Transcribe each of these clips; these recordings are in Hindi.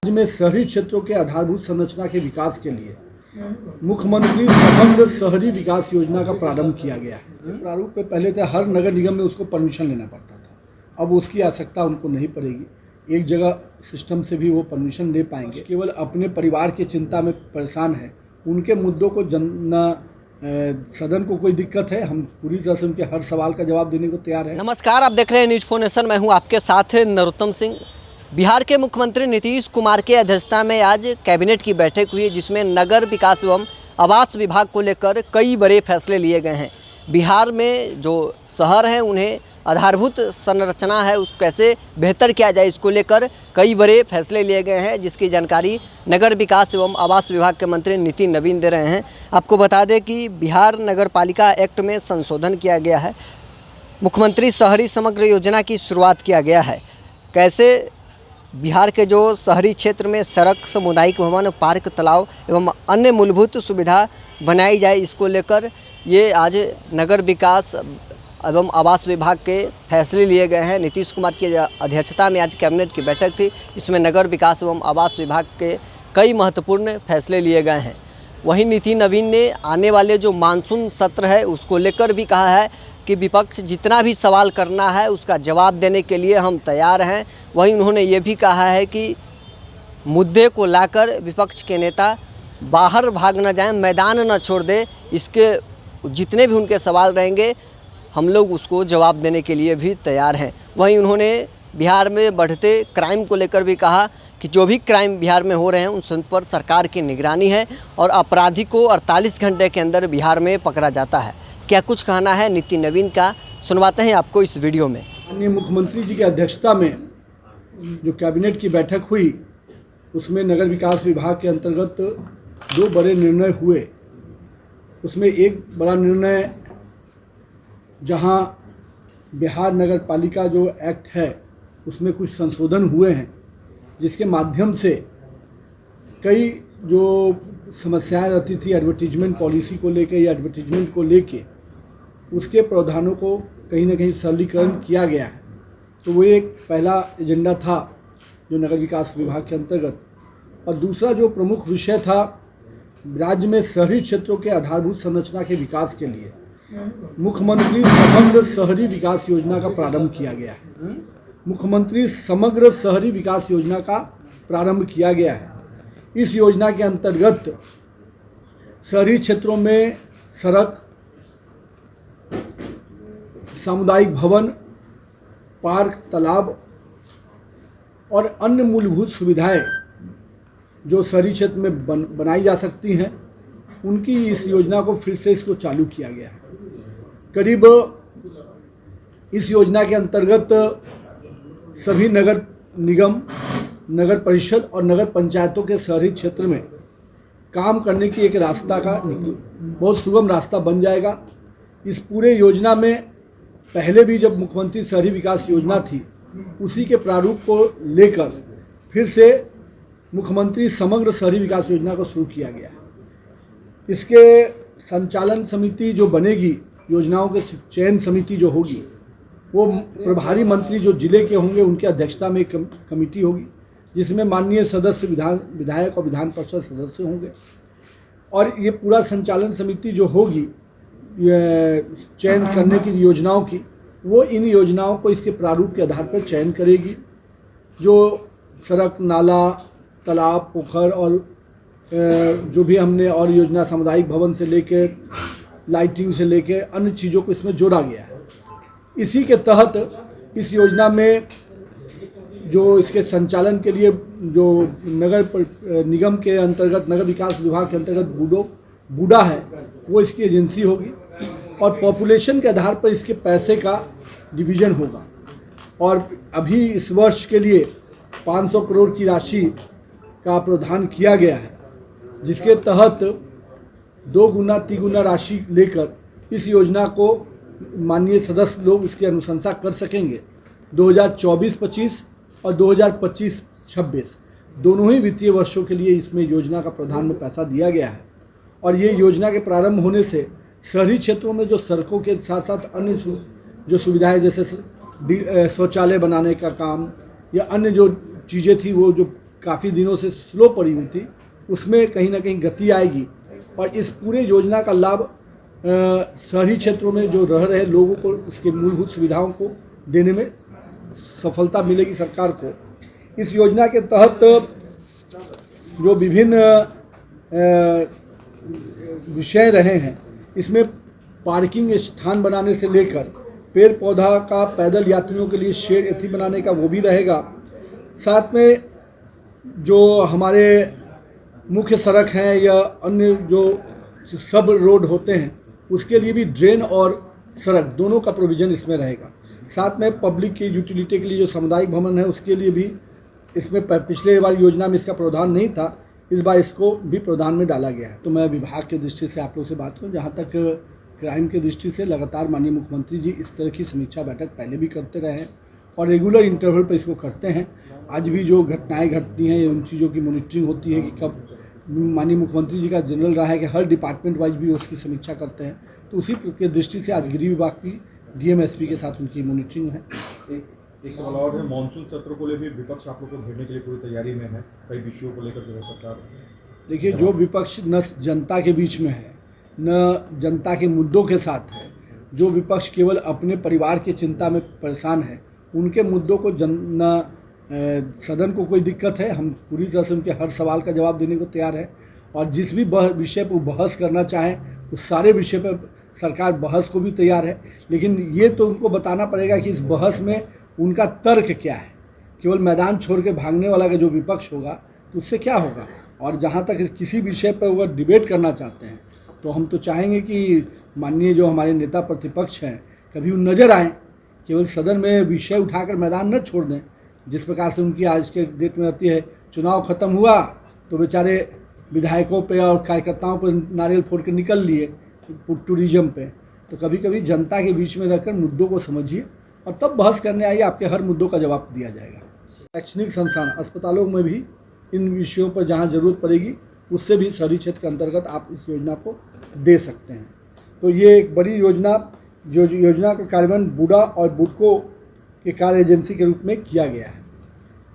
राज्य में शहरी क्षेत्रों के आधारभूत संरचना के विकास के लिए मुख्यमंत्री समग्र शहरी विकास योजना का प्रारंभ किया गया है। प्रारूप में पहले से हर नगर निगम में उसको परमिशन लेना पड़ता था, अब उसकी आवश्यकता उनको नहीं पड़ेगी। एक जगह सिस्टम से भी वो परमिशन ले पाएंगे। केवल अपने परिवार की चिंता में परेशान है, उनके मुद्दों को सदन को कोई दिक्कत है, हम पूरी तरह से उनके हर सवाल का जवाब देने को तैयार है। नमस्कार, आप देख रहे हैं न्यूज़ 4 नेशन। मैं हूं आपके साथ नरोत्तम सिंह। बिहार के मुख्यमंत्री नीतीश कुमार के अध्यक्षता में आज कैबिनेट की बैठक हुई, जिसमें नगर विकास एवं आवास विभाग को लेकर कई बड़े फैसले लिए गए हैं। बिहार में जो शहर हैं उन्हें आधारभूत संरचना है उस कैसे बेहतर किया जाए, इसको लेकर कई बड़े फैसले लिए गए हैं, जिसकी जानकारी नगर विकास एवं आवास विभाग के मंत्री नितिन नवीन दे रहे हैं। आपको बता दें कि बिहार नगर पालिका एक्ट में संशोधन किया गया है। मुख्यमंत्री शहरी समग्र योजना की शुरुआत किया गया है। कैसे बिहार के जो शहरी क्षेत्र में सड़क, सामुदायिक भवन, पार्क, तालाब एवं अन्य मूलभूत सुविधा बनाई जाए, इसको लेकर ये आज नगर विकास एवं आवास विभाग के फैसले लिए गए हैं। नीतीश कुमार की अध्यक्षता में आज कैबिनेट की बैठक थी, इसमें नगर विकास एवं आवास विभाग के कई महत्वपूर्ण फैसले लिए गए हैं। वहीं नितिन नवीन ने आने वाले जो मानसून सत्र है उसको लेकर भी कहा है कि विपक्ष जितना भी सवाल करना है उसका जवाब देने के लिए हम तैयार हैं। वहीं उन्होंने ये भी कहा है कि मुद्दे को लाकर विपक्ष के नेता बाहर भाग न जाएं, मैदान न छोड़ दें। इसके जितने भी उनके सवाल रहेंगे हम लोग उसको जवाब देने के लिए भी तैयार हैं। वहीं उन्होंने बिहार में बढ़ते क्राइम को लेकर भी कहा कि जो भी क्राइम बिहार में हो रहे हैं उन सब पर सरकार की निगरानी है और अपराधी को 48 घंटे के अंदर बिहार में पकड़ा जाता है। क्या कुछ कहना है नितिन नवीन का, सुनवाते हैं आपको इस वीडियो में। माननीय मुख्यमंत्री जी की अध्यक्षता में जो कैबिनेट की बैठक हुई उसमें नगर विकास विभाग के अंतर्गत दो बड़े निर्णय हुए। उसमें एक बड़ा निर्णय जहां बिहार नगर पालिका जो एक्ट है उसमें कुछ संशोधन हुए हैं, जिसके माध्यम से कई जो समस्याएं रहती थी एडवर्टीजमेंट पॉलिसी को लेके या एडवर्टीजमेंट को लेके, उसके प्रावधानों को कहीं ना कहीं सरलीकरण किया गया है। तो वो एक पहला एजेंडा था जो नगर विकास विभाग के अंतर्गत। और दूसरा जो प्रमुख विषय था, राज्य में शहरी क्षेत्रों के आधारभूत संरचना के विकास के लिए मुख्यमंत्री समग्र शहरी विकास योजना का प्रारंभ किया गया है। मुख्यमंत्री समग्र शहरी विकास योजना का प्रारंभ किया गया है। इस योजना के अंतर्गत शहरी क्षेत्रों में सड़क, सामुदायिक भवन, पार्क, तालाब और अन्य मूलभूत सुविधाएं जो शहरी क्षेत्र में बनाई जा सकती हैं, उनकी इस योजना को फिर से इसको चालू किया गया है। करीब इस योजना के अंतर्गत सभी नगर निगम, नगर परिषद और नगर पंचायतों के शहरी क्षेत्र में काम करने की एक रास्ता का बहुत सुगम रास्ता बन जाएगा। इस पूरे योजना में पहले भी जब मुख्यमंत्री शहरी विकास योजना थी उसी के प्रारूप को लेकर फिर से मुख्यमंत्री समग्र शहरी विकास योजना को शुरू किया गया है। इसके संचालन समिति जो बनेगी, योजनाओं के चयन समिति जो होगी, वो प्रभारी मंत्री जो जिले के होंगे उनकी अध्यक्षता में एक कमेटी होगी, जिसमें माननीय सदस्य विधायक और विधान परिषद सदस्य होंगे। और ये पूरा संचालन समिति जो होगी चयन करने की योजनाओं की, वो इन योजनाओं को इसके प्रारूप के आधार पर चयन करेगी। जो सड़क, नाला, तालाब, पोखर और जो भी हमने और योजना, सामुदायिक भवन से लेकर लाइटिंग से लेकर अन्य चीज़ों को इसमें जोड़ा गया है। इसी के तहत इस योजना में जो इसके संचालन के लिए जो नगर निगम के अंतर्गत, नगर विकास विभाग के अंतर्गत बूडा है, वो इसकी एजेंसी होगी और पॉपुलेशन के आधार पर इसके पैसे का डिवीज़न होगा। और अभी इस वर्ष के लिए 500 करोड़ की राशि का प्रावधान किया गया है, जिसके तहत 2 गुना 3 गुना राशि लेकर इस योजना को माननीय सदस्य लोग इसकी अनुशंसा कर सकेंगे। 2024-25 और 2025-26 दोनों ही वित्तीय वर्षों के लिए इसमें योजना का प्रावधान में पैसा दिया गया है। और ये योजना के प्रारंभ होने से शहरी क्षेत्रों में जो सड़कों के साथ साथ अन्य जो सुविधाएं जैसे शौचालय बनाने का काम या अन्य जो चीज़ें थी वो जो काफ़ी दिनों से स्लो पड़ी हुई थी, उसमें कहीं ना कहीं गति आएगी और इस पूरे योजना का लाभ शहरी क्षेत्रों में जो रह रहे लोगों को उसके मूलभूत सुविधाओं को देने में सफलता मिलेगी सरकार को। इस योजना के तहत जो विभिन्न विषय रहे हैं, इसमें पार्किंग स्थान बनाने से लेकर पेड़ पौधा का पैदल यात्रियों के लिए शेड एथी बनाने का वो भी रहेगा। साथ में जो हमारे मुख्य सड़क हैं या अन्य जो सब रोड होते हैं उसके लिए भी ड्रेन और सड़क दोनों का प्रोविज़न इसमें रहेगा। साथ में पब्लिक की यूटिलिटी के लिए जो सामुदायिक भवन है उसके लिए भी इसमें पिछले बार योजना में इसका प्रावधान नहीं था, इस बार इसको भी प्रावधान में डाला गया है। तो मैं विभाग के दृष्टि से आप लोगों से बात करूँ, जहाँ तक क्राइम के दृष्टि से लगातार माननीय मुख्यमंत्री जी इस तरह की समीक्षा बैठक पहले भी करते रहे हैं और रेगुलर इंटरवल पर इसको करते हैं। आज भी जो घटनाएं घटती हैं उन चीज़ों की मॉनिटरिंग होती है कि कब माननीय मुख्यमंत्री जी का जनरल रहा है कि हर डिपार्टमेंट वाइज भी उसकी समीक्षा करते हैं, तो उसी के दृष्टि से आज गृह विभाग की डीएम-एसपी के साथ उनकी मॉनिटरिंग है। एक सवाल और है, मानसून सत्र को लेकर विपक्ष आप लोग को घेरने के लिए पूरी तैयारी में है, कई विषयों को लेकर जो है सरकार। देखिए, जो विपक्ष न जनता के बीच में है न जनता के मुद्दों के साथ है, जो विपक्ष केवल अपने परिवार की चिंता में परेशान है, उनके मुद्दों को सदन को कोई दिक्कत है, हम पूरी तरह से उनके हर सवाल का जवाब देने को तैयार है और जिस भी विषय पर बहस करना चाहें उस सारे विषय पर सरकार बहस को भी तैयार है। लेकिन ये तो उनको बताना पड़ेगा कि इस बहस में उनका तर्क क्या है। केवल मैदान छोड़ के भागने वाला का जो विपक्ष होगा तो उससे क्या होगा। और जहाँ तक किसी विषय पर वो डिबेट करना चाहते हैं तो हम तो चाहेंगे कि माननीय जो हमारे नेता प्रतिपक्ष हैं कभी वो नज़र आएँ, केवल सदन में विषय उठाकर मैदान न छोड़ दें। जिस प्रकार से उनकी आज के डेट में रहती है, चुनाव ख़त्म हुआ तो बेचारे विधायकों पे और कार्यकर्ताओं पर नारियल फोड़ के निकल लिए टूरिज्म पे। तो कभी कभी जनता के बीच में रहकर मुद्दों को समझिए और तब बहस करने आइए, आपके हर मुद्दों का जवाब दिया जाएगा। शैक्षणिक संस्थान अस्पतालों में भी इन विषयों पर जहाँ ज़रूरत पड़ेगी उससे भी शहरी क्षेत्र के अंतर्गत आप इस योजना को दे सकते हैं। तो ये एक बड़ी योजना, जो योजना का कार्यान्वयन बूडा और बुडको के कार्य एजेंसी के रूप में किया गया है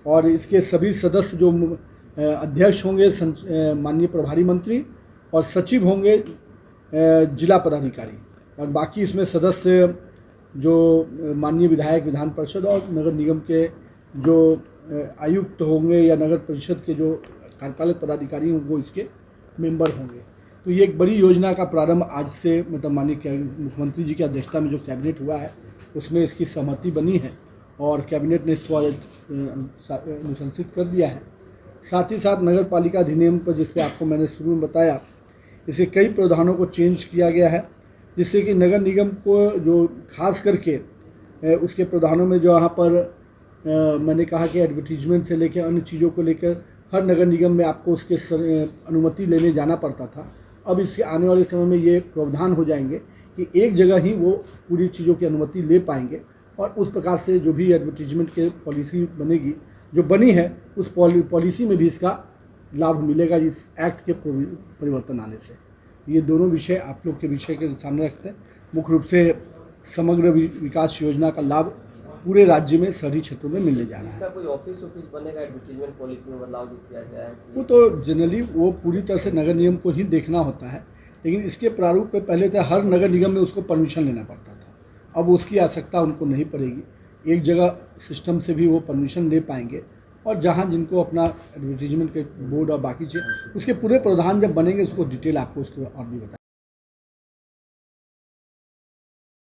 और इसके सभी सदस्य जो अध्यक्ष होंगे माननीय प्रभारी मंत्री और सचिव होंगे जिला पदाधिकारी और बाकी इसमें सदस्य जो माननीय विधायक, विधान परिषद और नगर निगम के जो आयुक्त होंगे या नगर परिषद के जो कार्यपालक पदाधिकारी होंगे वो इसके मेंबर होंगे। तो ये एक बड़ी योजना का प्रारंभ आज से मतलब माननीय मुख्यमंत्री जी की अध्यक्षता में जो कैबिनेट हुआ है उसमें इसकी सहमति बनी है और कैबिनेट ने इसको अनुशंसित कर दिया है। साथ ही साथ नगर पालिका अधिनियम पर, जिस पे आपको मैंने शुरू में बताया, इसे कई प्रावधानों को चेंज किया गया है जिससे कि नगर निगम को जो खास करके उसके प्रावधानों में जो यहाँ पर मैंने कहा कि एडवर्टीजमेंट से लेकर अन्य चीज़ों को लेकर हर नगर निगम में आपको उसके अनुमति लेने जाना पड़ता था। अब इसके आने वाले समय में ये प्रावधान हो जाएंगे कि एक जगह ही वो पूरी चीज़ों की अनुमति ले पाएंगे और उस प्रकार से जो भी एडवर्टीजमेंट के पॉलिसी बनेगी, जो बनी है उस पॉलिसी में भी इसका लाभ मिलेगा इस एक्ट के परिवर्तन आने से। ये दोनों विषय आप लोग के विषय के सामने रखते हैं। मुख्य रूप से समग्र विकास योजना का लाभ पूरे राज्य में शहरी क्षेत्रों में मिलने जा रहा है। इसका कोई ऑफिस बनेगा एडवर्टीजमेंट पॉलिसी में बदलाव जो किया गया है? वो तो जनरली वो पूरी तरह से नगर निगम को ही देखना होता है, लेकिन इसके प्रारूप पे पहले से हर नगर निगम में उसको परमिशन लेना पड़ता था, अब उसकी आवश्यकता उनको नहीं पड़ेगी। एक जगह सिस्टम से भी वो परमिशन ले पाएंगे और जहाँ जिनको अपना एडवर्टीजमेंट के बोर्ड और बाकी चीज़ उसके पूरे प्रावधान जब बनेंगे उसको डिटेल आपको उसको और भी बताएं।